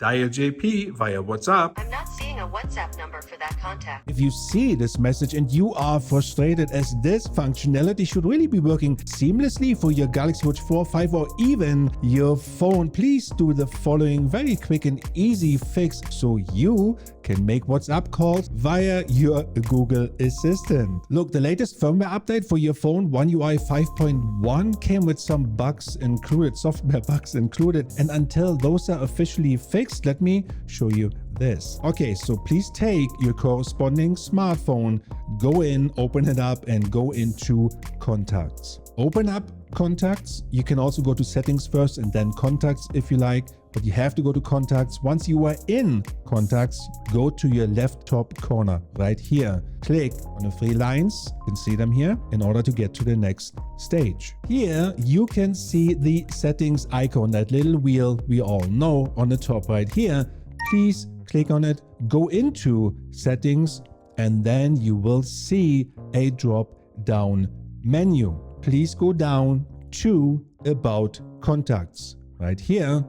Dial JP via WhatsApp. I'm not seeing a WhatsApp number for that contact. If you see this message and you are frustrated, as this functionality should really be working seamlessly for your Galaxy Watch 4, 5 or even your phone, please do the following very quick and easy fix so you can make WhatsApp calls via your Google Assistant. Look, the latest firmware update for your phone, One UI 5.1, came with some bugs included, software bugs included, and until those are officially fixed, let me show you this. Okay, so please take your corresponding smartphone, go in, open it up, and go into Contacts. Open up Contacts. You can also go to Settings first and then Contacts if you like, but you have to go to Contacts. Once you are in Contacts, go to your left top corner right here. Click on the three lines, you can see them here, in order to get to the next stage. Here you can see the settings icon, that little wheel we all know on the top right here. Please click on it, go into settings, and then you will see a drop down menu. Please go down to About Contacts. Right here,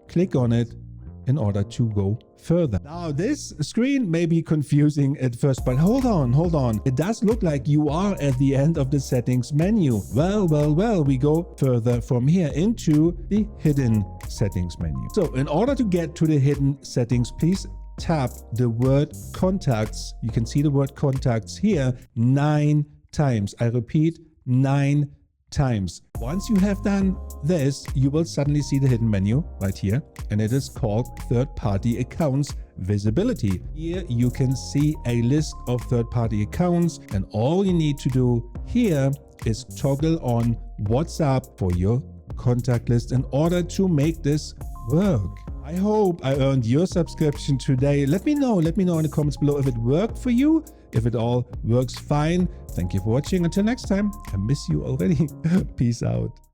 click on it in order to go further. Now this screen may be confusing at first, but hold on. It does look like you are at the end of the settings menu. Well, we go further from here into the hidden settings menu. So in order to get to the hidden settings, please tap the word contacts. You can see the word contacts here 9 times. I repeat, 9 times. Once you have done this, you will suddenly see the hidden menu right here, and it is called Third-Party Accounts Visibility. Here you can see a list of third-party accounts, and all you need to do here is toggle on WhatsApp for your contact list in order to make this work. I hope I earned your subscription today. Let me know in the comments below if it worked for you, if it all works fine. Thank you for watching. Until next time, I miss you already. Peace out.